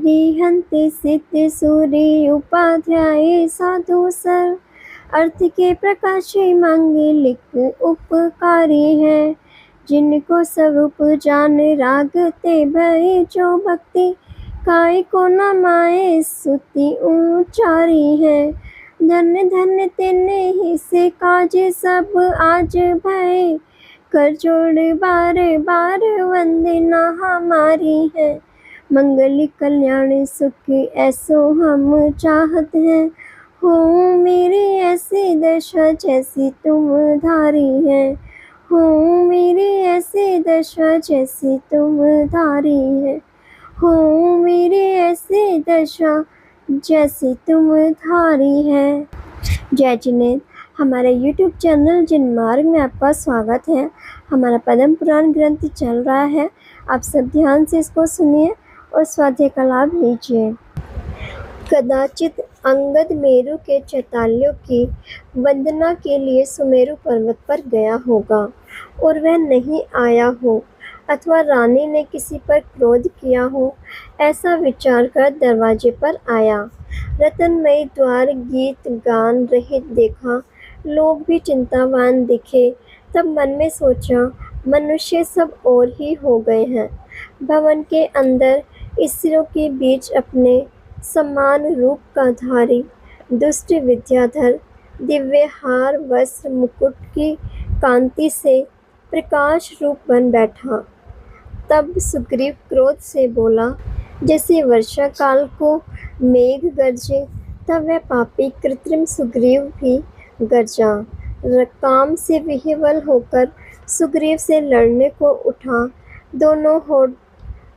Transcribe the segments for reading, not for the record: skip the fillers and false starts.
हरिहंत सिद्ध सूर्य उपाध्याय साधु सर, अर्थ के प्रकाशी मांगलिक उपकारी है। जिनको स्वरूप जान रागते भय जो भक्ति, काय को न माए स्तुति उचारी है। धन्य धन्य तेने ही से काज सब आज भय, कर जोड़ बार बार वंदना हमारी है। मंगल कल्याण सुख ऐसो हम चाहत हैं, हो मेरी ऐसी दशा जैसी तुम धारी है। हो मेरी ऐसी दशा जैसी तुम धारी है। हो मेरी ऐसी दशा जैसी तुम धारी है। जय जिनेंद्र। हमारे YouTube चैनल जिनमार्ग में आपका स्वागत है। हमारा पद्म पुराण ग्रंथ चल रहा है, आप सब ध्यान से इसको सुनिए और स्वाध्याय का लाभ लीजिए। कदाचित अंगद मेरु के चैतालियों की वंदना के लिए सुमेरु पर्वत पर गया होगा और वह नहीं आया हो, अथवा रानी ने किसी पर क्रोध किया हो, ऐसा विचार कर दरवाजे पर आया। रतनमयी द्वार गीत गान रहित देखा, लोग भी चिंतावान दिखे। तब मन में सोचा, मनुष्य सब और ही हो गए हैं। भवन के अंदर स्त्रियों के बीच अपने समान रूप का धारी दुष्ट विद्याधर दिव्य हार वस्त्र मुकुट की कांति से प्रकाश रूप बन बैठा। तब सुग्रीव क्रोध से बोला, जैसे वर्षा काल को मेघ गरजे, तब वह पापी कृत्रिम सुग्रीव भी गरजा। काम से विह्वल होकर सुग्रीव से लड़ने को उठा। दोनों होठ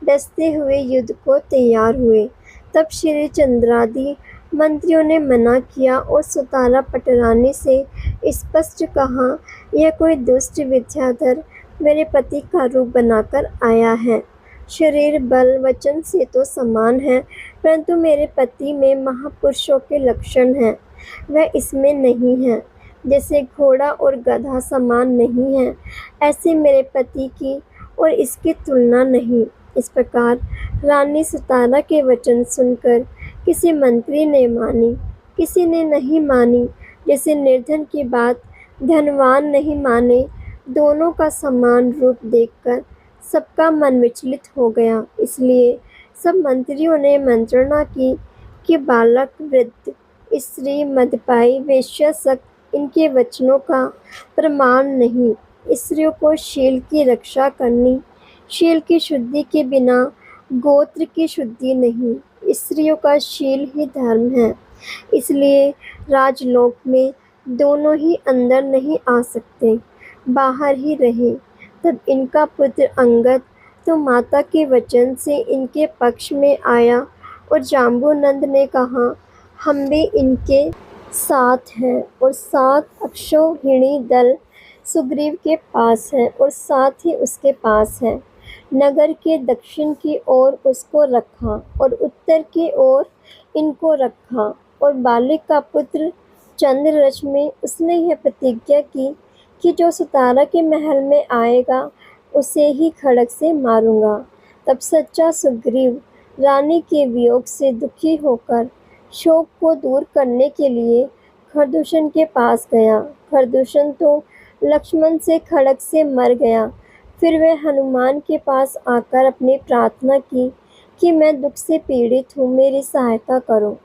डसते हुए युद्ध को तैयार हुए। तब श्री चंद्रादि मंत्रियों ने मना किया और सुतारा पटरानी से स्पष्ट कहा, यह कोई दुष्ट विद्याधर मेरे पति का रूप बनाकर आया है। शरीर बल वचन से तो समान है, परंतु मेरे पति में महापुरुषों के लक्षण हैं, वह इसमें नहीं है। जैसे घोड़ा और गधा समान नहीं है, ऐसे मेरे पति की और इसकी तुलना नहीं। इस प्रकार रानी सुतारा के वचन सुनकर किसी मंत्री ने मानी, किसी ने नहीं मानी। जैसे निर्धन की बात धनवान नहीं माने, दोनों का समान रूप देखकर सबका मन विचलित हो गया। इसलिए सब मंत्रियों ने मंत्रणा की कि बालक वृद्ध स्त्री मदपाई वेश्या शक इनके वचनों का प्रमाण नहीं। स्त्रियों को शील की रक्षा करनी, शील की शुद्धि के बिना गोत्र की शुद्धि नहीं। स्त्रियों का शील ही धर्म है, इसलिए राजलोक में दोनों ही अंदर नहीं आ सकते, बाहर ही रहे। तब इनका पुत्र अंगद तो माता के वचन से इनके पक्ष में आया और जाम्बूनंद ने कहा, हम भी इनके साथ हैं। और 7 अक्षौहिणी दल सुग्रीव के पास है और 7 ही उसके पास है। नगर के दक्षिण की ओर उसको रखा और उत्तर की ओर इनको रखा। और बालिक का पुत्र चंद्ररथ में उसने यह प्रतिज्ञा की कि जो सुतारा के महल में आएगा उसे ही खड्ग से मारूंगा। तब सच्चा सुग्रीव रानी के वियोग से दुखी होकर शोक को दूर करने के लिए खरदूषण के पास गया। खरदूषण तो लक्ष्मण से खड्ग से मर गया। फिर वह हनुमान के पास आकर अपनी प्रार्थना की कि मैं दुख से पीड़ित हूँ, मेरी सहायता करो।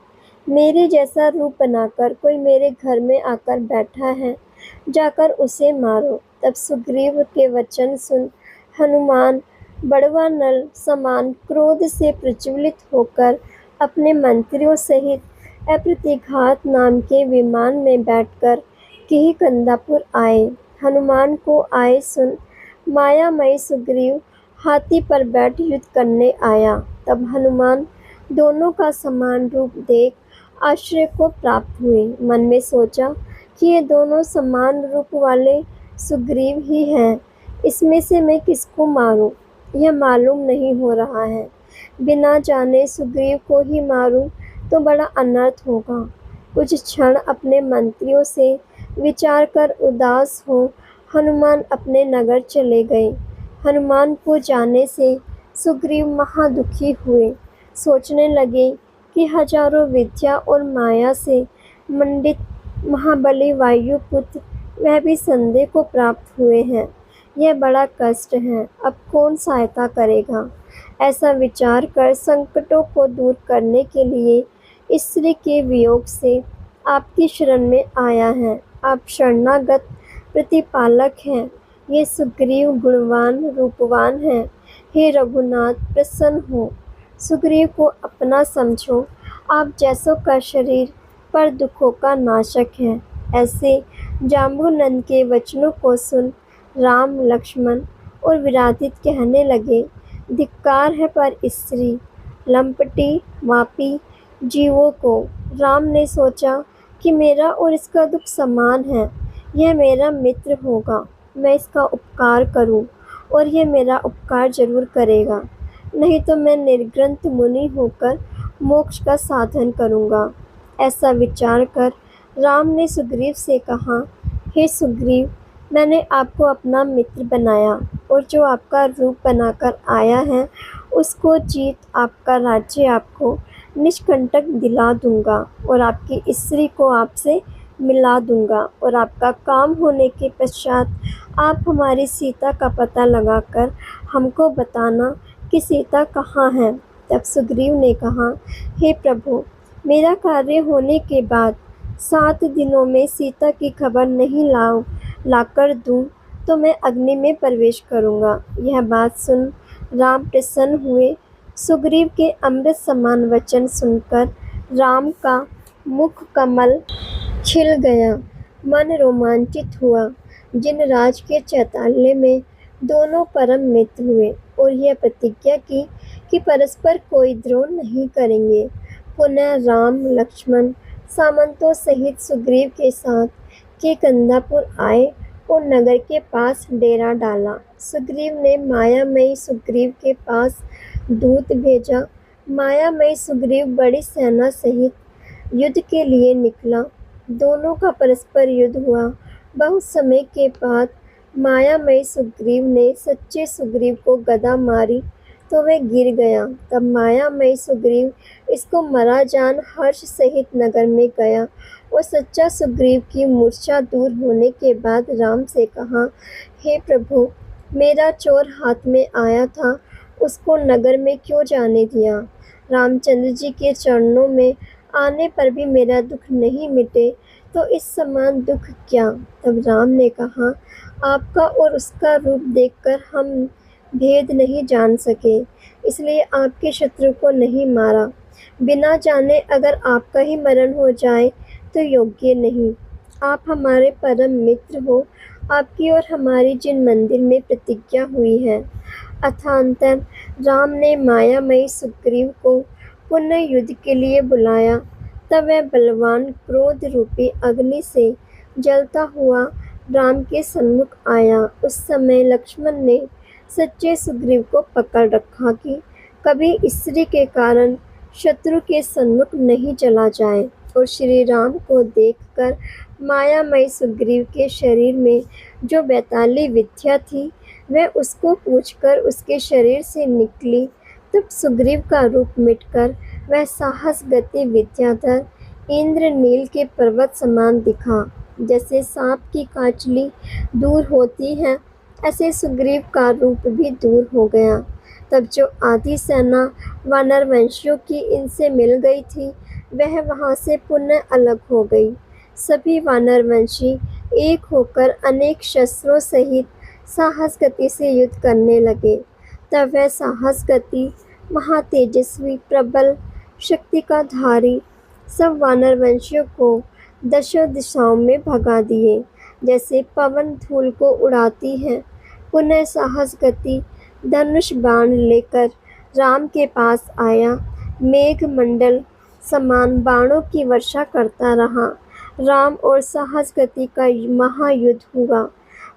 मेरे जैसा रूप बनाकर कोई मेरे घर में आकर बैठा है, जाकर उसे मारो। तब सुग्रीव के वचन सुन हनुमान बड़वा नल समान क्रोध से प्रज्वलित होकर अपने मंत्रियों सहित अप्रतिघात नाम के विमान में बैठकर किहिकंदापुर आए। हनुमान को आए सुन मायामयी सुग्रीव हाथी पर बैठ युद्ध करने आया। तब हनुमान दोनों का समान रूप देख आश्चर्य को प्राप्त हुए। मन में सोचा कि ये दोनों समान रूप वाले सुग्रीव ही हैं, इसमें से मैं किसको मारूं, यह मालूम नहीं हो रहा है। बिना जाने सुग्रीव को ही मारूं तो बड़ा अनर्थ होगा। कुछ क्षण अपने मंत्रियों से विचार कर उदास हो हनुमान अपने नगर चले गए। हनुमान को जाने से सुग्रीव महादुखी हुए। सोचने लगे कि हजारों विद्या और माया से मंडित महाबली वायुपुत्र वह भी संदेह को प्राप्त हुए हैं। यह बड़ा कष्ट है, अब कौन सहायता करेगा? ऐसा विचार कर संकटों को दूर करने के लिए स्त्री के वियोग से आपकी शरण में आया है। आप शरणागत प्रतिपालक हैं। ये सुग्रीव गुणवान रूपवान है। हे रघुनाथ, प्रसन्न हो। सुग्रीव को अपना समझो। आप जैसों का शरीर पर दुखों का नाशक है। ऐसे जाम्बुनंद के वचनों को सुन राम, लक्ष्मण और विराधित कहने लगे, धिक्कार है पर स्त्री, लंपटी, मापी जीवों को। राम ने सोचा कि मेरा और इसका दुख समान है। यह मेरा मित्र होगा, मैं इसका उपकार करूं और यह मेरा उपकार जरूर करेगा, नहीं तो मैं निर्ग्रंथ मुनि होकर मोक्ष का साधन करूंगा। ऐसा विचार कर राम ने सुग्रीव से कहा, हे सुग्रीव, मैंने आपको अपना मित्र बनाया और जो आपका रूप बनाकर आया है उसको जीत आपका राज्य आपको निष्कंटक दिला दूंगा और आपकी स्त्री को आपसे मिला दूंगा और आपका काम होने के पश्चात आप हमारी सीता का पता लगाकर हमको बताना कि सीता कहाँ है। तब सुग्रीव ने कहा, हे प्रभु, मेरा कार्य होने के बाद 7 दिनों में सीता की खबर नहीं लाकर दूं तो मैं अग्नि में प्रवेश करूंगा। यह बात सुन राम प्रसन्न हुए। सुग्रीव के अमृत समान वचन सुनकर राम का मुख कमल खिल गया, मन रोमांचित हुआ। जिनराज के चैताल्य में दोनों परम मित्र हुए और यह प्रतिज्ञा की कि परस्पर कोई द्रोह नहीं करेंगे। पुनः राम, लक्ष्मण सामंतों सहित सुग्रीव के साथ केकंदापुर आए और नगर के पास डेरा डाला। सुग्रीव ने मायामयी सुग्रीव के पास दूत भेजा। मायामयी सुग्रीव बड़ी सेना सहित युद्ध के लिए निकला। दोनों का परस्पर युद्ध हुआ। बहुत समय के बाद मायामयी सुग्रीव ने सच्चे सुग्रीव को गदा मारी तो वह गिर गया। तब मायामयी सुग्रीव इसको मरा जान हर्ष सहित नगर में गया और सच्चा सुग्रीव की मूर्छा दूर होने के बाद राम से कहा, हे प्रभु, मेरा चोर हाथ में आया था, उसको नगर में क्यों जाने दिया? रामचंद्र जी के चरणों में आने पर भी मेरा दुख नहीं मिटे तो इस समान दुख क्या? तब राम ने कहा, आपका और उसका रूप देखकर हम भेद नहीं जान सके, इसलिए आपके शत्रु को नहीं मारा। बिना जाने अगर आपका ही मरण हो जाए तो योग्य नहीं। आप हमारे परम मित्र हो। आपकी और हमारी जिन मंदिर में प्रतिज्ञा हुई है। अथांतर राम ने मायामयी सुग्रीव को पुनः युद्ध के लिए बुलाया। तब वह बलवान क्रोध रूपी अग्नि से जलता हुआ राम के सम्मुख आया। उस समय लक्ष्मण ने सच्चे सुग्रीव को पकड़ रखा कि कभी स्त्री के कारण शत्रु के सम्मुख नहीं चला जाए। और श्री राम को देखकर मायामयी सुग्रीव के शरीर में जो बैताली विद्या थी वह उसको पूछकर उसके शरीर से निकली। तब सुग्रीव का रूप मिटकर वह साहस गति विद्याधर इंद्रनील के पर्वत समान दिखा। जैसे सांप की कांचली दूर होती है, ऐसे सुग्रीव का रूप भी दूर हो गया। तब जो आधी सेना वानरवंशियों की इनसे मिल गई थी वह वहां से पुनः अलग हो गई। सभी वानरवंशी एक होकर अनेक शस्त्रों सहित साहस गति से युद्ध करने लगे। तब वह साहस गति महातेजस्वी प्रबल शक्ति का धारी सब वानरवंशियों को दशों दिशाओं में भगा दिए, जैसे पवन धूल को उड़ाती है। पुनः साहस गति धनुष बाण लेकर राम के पास आया। मेघ मंडल समान बाणों की वर्षा करता रहा। राम और साहस गति का महायुद्ध हुआ।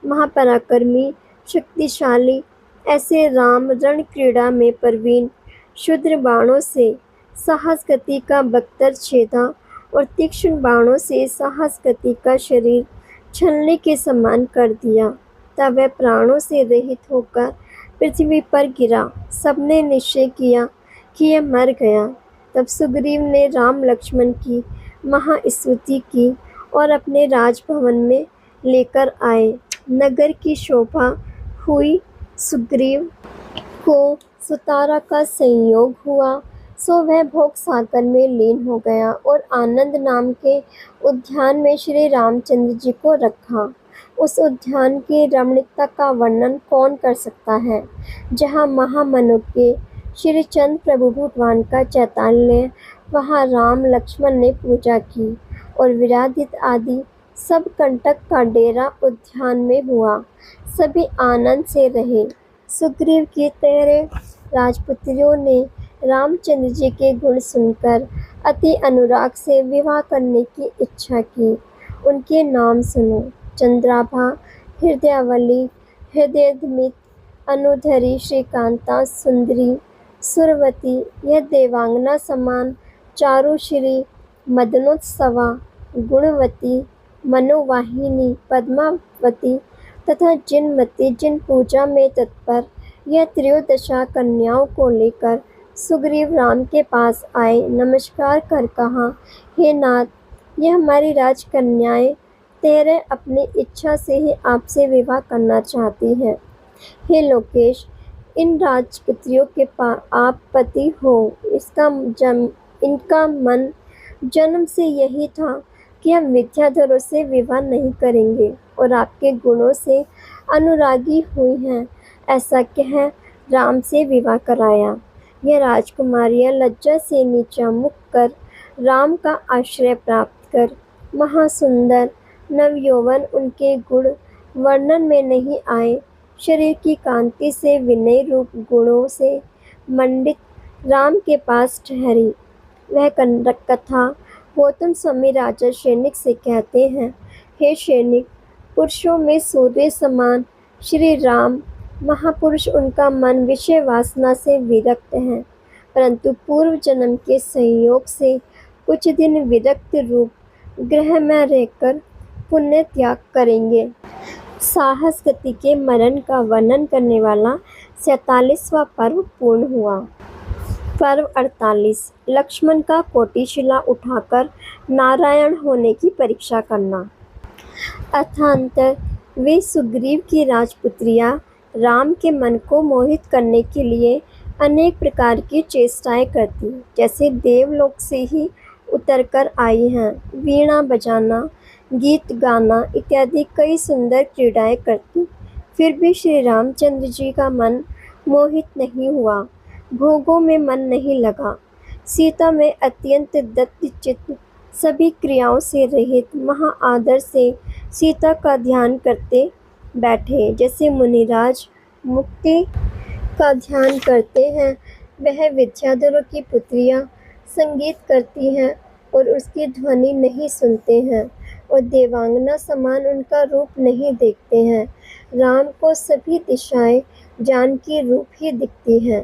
महापराक्रमी शक्तिशाली ऐसे राम रण क्रीड़ा में प्रवीण क्षुद्र बाणों से साहस गति का बख्तर छेदा और तीक्ष्ण बाणों से साहस गति का शरीर छलने के समान कर दिया। तब वह प्राणों से रहित होकर पृथ्वी पर गिरा। सबने निश्चय किया कि यह मर गया। तब सुग्रीव ने राम लक्ष्मण की महास्तुति की और अपने राजभवन में लेकर आए। नगर की शोभा हुई। सुग्रीव को सुतारा का संयोग हुआ, सो वह भोग सागर में लीन हो गया और आनंद नाम के उद्यान में श्री रामचंद्र जी को रखा। उस उद्यान की रमणीकता का वर्णन कौन कर सकता है, जहाँ महामनुके श्री चंद्र प्रभु भगवान का चैतन्य, वहाँ राम लक्ष्मण ने पूजा की और विराधित आदि सब कंटक का डेरा उद्यान में हुआ। सभी आनंद से रहे। सुग्रीव की 13 राजपुत्रियों ने रामचंद्र जी के गुण सुनकर अति अनुराग से विवाह करने की इच्छा की। उनके नाम सुनो: चंद्राभा, हृदयावली, हृदयधमित, अनुधरी, श्रीकांता, सुंदरी, सुरवती, यह देवांगना समान, चारुश्री, मदनोत्सवा, गुणवती, मनोवाहिनी, पद्मावती तथा जिनमती, जिन पूजा में तत्पर, यह त्रयोदशा कन्याओं को लेकर सुग्रीव राम के पास आए। नमस्कार कर कहा, हे नाथ, यह हमारी राजकन्याएं 13 अपनी इच्छा से ही आपसे विवाह करना चाहती हैं। हे लोकेश, इन राजपुत्रियों के आप पति हो। इनका मन जन्म से यही था कि हम विद्याधरों से विवाह नहीं करेंगे और आपके गुणों से अनुरागी हुई हैं। ऐसा कह राम से विवाह कराया। यह राजकुमारियां लज्जा से नीचा मुख कर राम का आश्रय प्राप्त कर महासुंदर नवयौवन, उनके गुण वर्णन में नहीं आए, शरीर की कांति से विनय रूप गुणों से मंडित राम के पास ठहरी। वह कथा गौतम स्वामी राजा सैनिक से कहते हैं, हे सैनिक, पुरुषों में सूर्य समान श्री राम महापुरुष, उनका मन विषय वासना से विरक्त है, परंतु पूर्व जन्म के संयोग से कुछ दिन विरक्त रूप ग्रह में रहकर पुण्य त्याग करेंगे। साहस गति के मरण का वर्णन करने वाला 47वां पर्व पूर्ण हुआ। पर्व 48 लक्ष्मण का कोटिशिला उठाकर नारायण होने की परीक्षा करना। अर्थांतर वे सुग्रीव की राजपुत्रियां राम के मन को मोहित करने के लिए अनेक प्रकार की चेष्टाएं करती, जैसे देवलोक से ही उतरकर आई हैं। वीणा बजाना, गीत गाना इत्यादि कई सुंदर क्रीड़ाएं करती, फिर भी श्री रामचंद्र जी का मन मोहित नहीं हुआ, भोगों में मन नहीं लगा। सीता में अत्यंत दत्तचित्त, सभी क्रियाओं से रहित, महा आदर से सीता का ध्यान करते बैठे, जैसे मुनिराज मुक्ति का ध्यान करते हैं। वह विद्याधरों की पुत्रियां संगीत करती हैं और उसकी ध्वनि नहीं सुनते हैं और देवांगना समान उनका रूप नहीं देखते हैं। राम को सभी दिशाएं जानकी रूप ही दिखती हैं,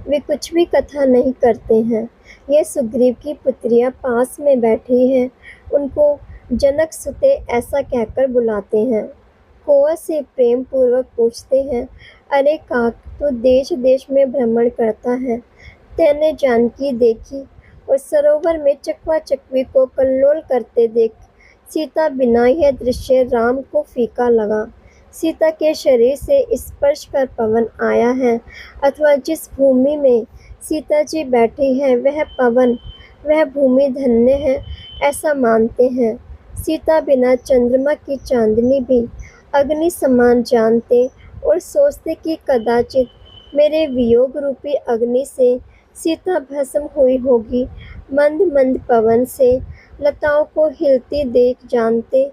वे कुछ भी कथा नहीं करते हैं। यह सुग्रीव की पुत्रियां पास में बैठी हैं, उनको जनक सुते ऐसा कहकर बुलाते हैं। कौआ से प्रेम पूर्वक पूछते हैं, अरे काक, तो देश देश में भ्रमण करता है, तैने जानकी देखी और सरोवर में चकवा चकवी को कल्लोल करते देख सीता बिना यह दृश्य राम को फीका लगा। सीता के शरीर से स्पर्श कर पवन आया है, अथवा जिस भूमि में सीता जी बैठी हैं वह पवन, वह भूमि धन्य है, ऐसा मानते हैं। सीता बिना चंद्रमा की चांदनी भी अग्नि समान जानते और सोचते कि कदाचित मेरे वियोग रूपी अग्नि से सीता भस्म हुई होगी। मंद मंद पवन से लताओं को हिलती देख जानते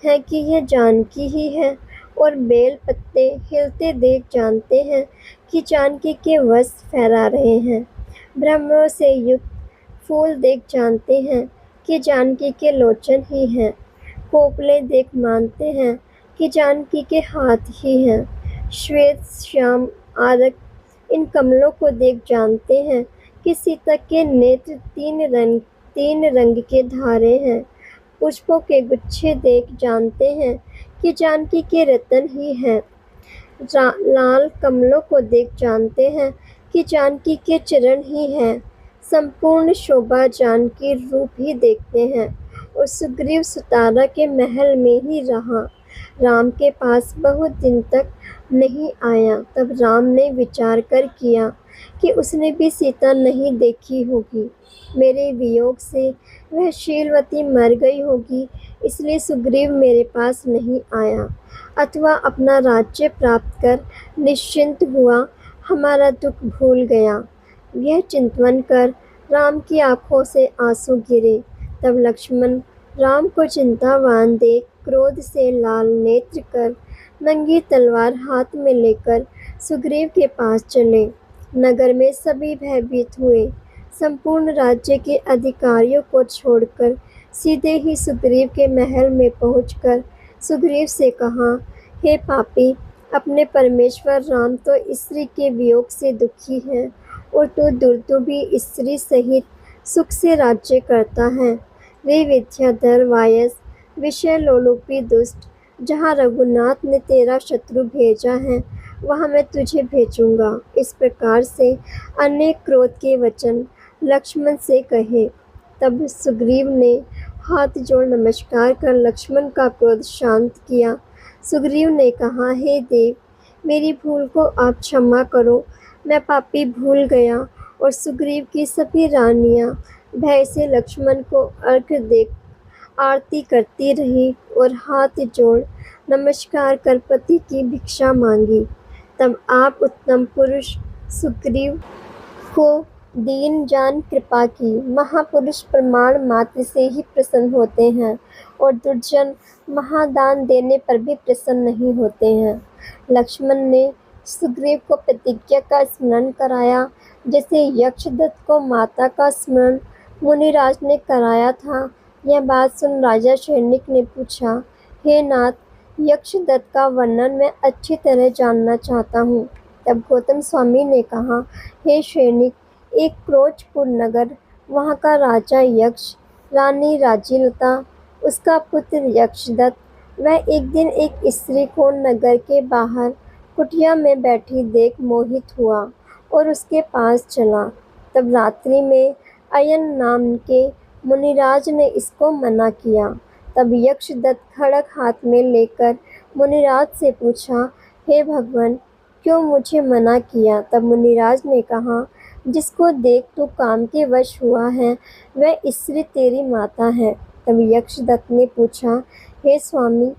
हैं कि यह जानकी ही है, और बेल पत्ते हिलते देख जानते हैं कि जानकी के वस्त्र फहरा रहे हैं। भ्रमरों से युक्त फूल देख जानते हैं कि जानकी के लोचन ही हैं। कोपले देख मानते हैं कि जानकी के हाथ ही हैं। श्वेत श्याम आरक इन कमलों को देख जानते हैं कि सीता के नेत्र तीन रंग के धारे हैं। पुष्पों के गुच्छे देख जानते हैं कि जानकी के रतन ही हैं। लाल कमलों को देख जानते हैं कि जानकी के चरण ही हैं, संपूर्ण शोभा जानकी रूप ही देखते हैं। और सुग्रीव सुतारा के महल में ही रहा, राम के पास बहुत दिन तक नहीं आया। तब राम ने विचार कर किया कि उसने भी सीता नहीं देखी होगी, मेरे वियोग से वह शीलवती मर गई होगी, इसलिए सुग्रीव मेरे पास नहीं आया, अथवा अपना राज्य प्राप्त कर निश्चिंत हुआ, हमारा दुख भूल गया। यह चिंतन कर राम की आंखों से आंसू गिरे। तब लक्ष्मण राम को चिंतावान देख क्रोध से लाल नेत्र कर नंगी तलवार हाथ में लेकर सुग्रीव के पास चले। नगर में सभी भयभीत हुए। संपूर्ण राज्य के अधिकारियों को छोड़कर सीधे ही सुग्रीव के महल में पहुंचकर सुग्रीव से कहा, हे पापी, अपने परमेश्वर राम तो स्त्री के वियोग से दुखी है और तू दुर्दु भी स्त्री सहित सुख से राज्य करता है। रे विद्याधर वायस, विषय लोलुपी दुष्ट, जहाँ रघुनाथ ने तेरा शत्रु भेजा है वहाँ मैं तुझे भेजूंगा। इस प्रकार से अनेक क्रोध के वचन लक्ष्मण से कहे। तब सुग्रीव ने हाथ जोड़ नमस्कार कर लक्ष्मण का क्रोध शांत किया। सुग्रीव ने कहा, हे देव, मेरी भूल को आप क्षमा करो, मैं पापी भूल गया। और सुग्रीव की सभी रानियां भय से लक्ष्मण को अर्घ्य देख आरती करती रही और हाथ जोड़ नमस्कार कर पति की भिक्षा मांगी। तब आप उत्तम पुरुष सुग्रीव को दीन जान कृपा की। महापुरुष प्रमाण मात्र से ही प्रसन्न होते हैं और दुर्जन महादान देने पर भी प्रसन्न नहीं होते हैं। लक्ष्मण ने सुग्रीव को प्रतिज्ञा का स्मरण कराया, जैसे यक्षदत्त को माता का स्मरण मुनिराज ने कराया था। यह बात सुन राजा सैनिक ने पूछा, हे नाथ, यक्षदत्त का वर्णन मैं अच्छी तरह जानना चाहता हूँ। तब गौतम स्वामी ने कहा, हे सैनिक, एक क्रोचपुर नगर, वहाँ का राजा यक्ष, रानी राजीलता, उसका पुत्र यक्षदत्त। वह एक दिन एक स्त्री को नगर के बाहर कुटिया में बैठी देख मोहित हुआ और उसके पास चला। तब रात्रि में अयन नाम के मुनिराज ने इसको मना किया। तब यक्षदत्त खड़ग हाथ में लेकर मुनिराज से पूछा, हे भगवान, क्यों मुझे मना किया? तब मुनिराज ने कहा, जिसको देख तू काम के वश हुआ है वह स्त्री तेरी माता है। तब यक्षदत्त ने पूछा, हे स्वामी,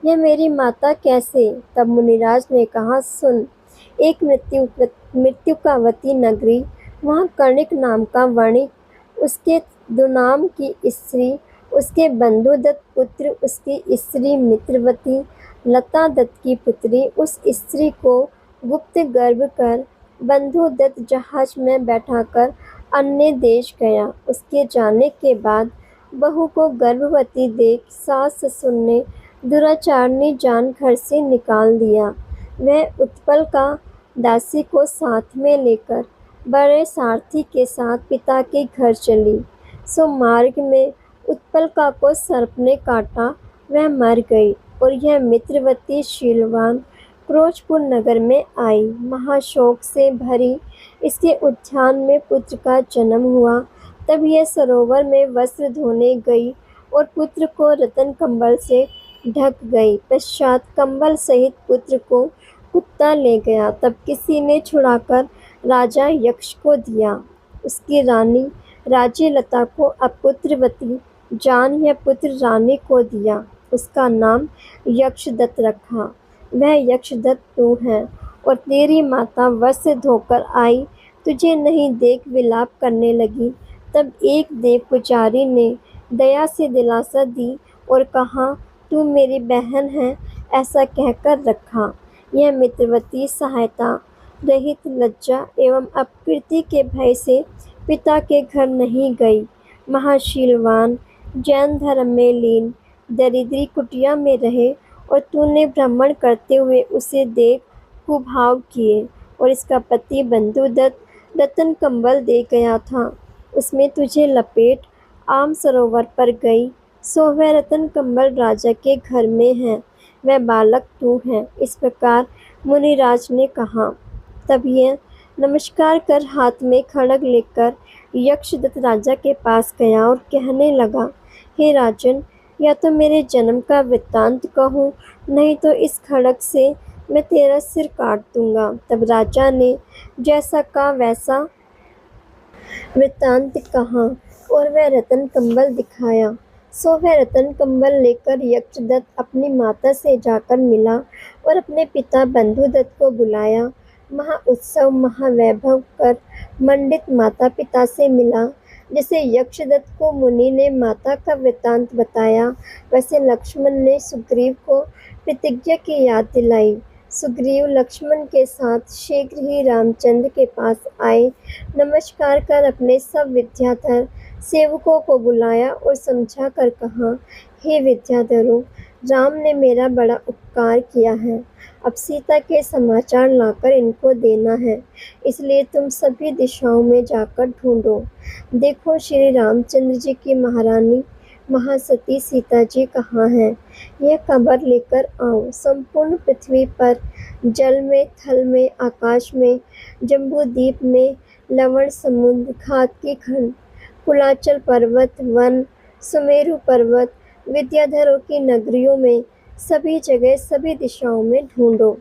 यह मेरी माता कैसे? तब मुनिराज ने कहा, सुन, एक मृत्युकावती नगरी, वहाँ कर्णिक नाम का वणिक, उसके दुनाम की स्त्री, उसके बंधु दत्त पुत्र, उसकी स्त्री मित्रवती, लता दत्त की पुत्री। उस स्त्री को गुप्त गर्भ कर बंधु दत्त जहाज में बैठाकर अन्य देश गया। उसके जाने के बाद बहू को गर्भवती देख सास ससुर ने दुराचारनी जान घर से निकाल दिया। वह उत्पल का दासी को साथ में लेकर बड़े सारथी के साथ पिता के घर चली। सो मार्ग में उत्पलका को सर्प ने काटा, वह मर गई और यह मित्रवती शीलवान क्रोचपुर नगर में आई। महाशोक से भरी इसके उद्यान में पुत्र का जन्म हुआ। तब यह सरोवर में वस्त्र धोने गई और पुत्र को रतन कंबल से ढक गई। पश्चात कंबल सहित पुत्र को कुत्ता ले गया। तब किसी ने छुड़ाकर राजा यक्ष को दिया। उसकी रानी राजीलता को अपुत्रवती जान यह पुत्र रानी को दिया। उसका नाम यक्षदत्त रखा। वह यक्षदत्त तू है और तेरी माता वस्त्र धोकर आई, तुझे नहीं देख विलाप करने लगी। तब एक देव पुजारी ने दया से दिलासा दी और कहा, तू मेरी बहन है, ऐसा कहकर रखा। यह मित्रवती सहायता रहित लज्जा एवं अपकीर्ति के भय से पिता के घर नहीं गई। महाशीलवान जैन धर्म में लीन दरिद्री कुटिया में रहे और तूने भ्रमण करते हुए उसे देख कुभाव किए और इसका पति बंधुदत्त रतन कंबल दे गया था, उसमें तुझे लपेट आम सरोवर पर गई। सो वह रतन कंबल राजा के घर में है, वह बालक तू है। इस प्रकार मुनिराज ने कहा। तब यह नमस्कार कर हाथ में खड्ग लेकर यक्षदत्त राजा के पास गया और कहने लगा, हे राजन, या तो मेरे जन्म का वृत्तांत कहूँ, नहीं तो इस खड्ग से मैं तेरा सिर काट दूंगा। तब राजा ने जैसा कहा वैसा वृत्तांत कहा और वह रतन कंबल दिखाया। सो वह रतन कंबल लेकर यक्षदत्त अपनी माता से जाकर मिला और अपने पिता बंधुदत्त को बुलाया। महाउत्सव महावैभव कर मंडित माता पिता से मिला। जैसे यक्षदत्त को मुनि ने माता का वृत्तांत बताया, वैसे लक्ष्मण ने सुग्रीव को प्रतिज्ञा की याद दिलाई। सुग्रीव लक्ष्मण के साथ शीघ्र ही रामचंद्र के पास आए। नमस्कार कर अपने सब विद्याधर सेवकों को बुलाया और समझा कर कहा, हे विद्याधरों, राम ने मेरा बड़ा उपकार किया है। अब सीता के समाचार लाकर इनको देना है, इसलिए तुम सभी दिशाओं में जाकर ढूंढो। देखो श्री रामचंद्र जी की महारानी महासती सीता जी कहाँ हैं, यह खबर लेकर आओ। संपूर्ण पृथ्वी पर जल में, थल में, आकाश में, जम्बूद्वीप में, लवण समुद्र, घात की खंड, कुलाचल पर्वत, वन, सुमेरु पर्वत, विद्याधरों की नगरियों में, सभी जगह सभी दिशाओं में ढूंढो।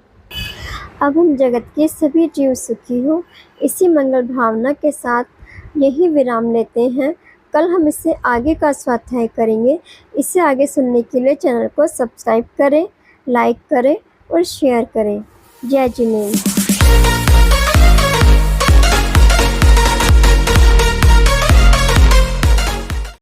अब हम जगत के सभी जीव सुखी हो, इसी मंगल भावना के साथ यही विराम लेते हैं। कल हम इससे आगे का स्वाध्याय करेंगे। इससे आगे सुनने के लिए चैनल को सब्सक्राइब करें, लाइक करें और शेयर करें। जय जिनेन्द्र।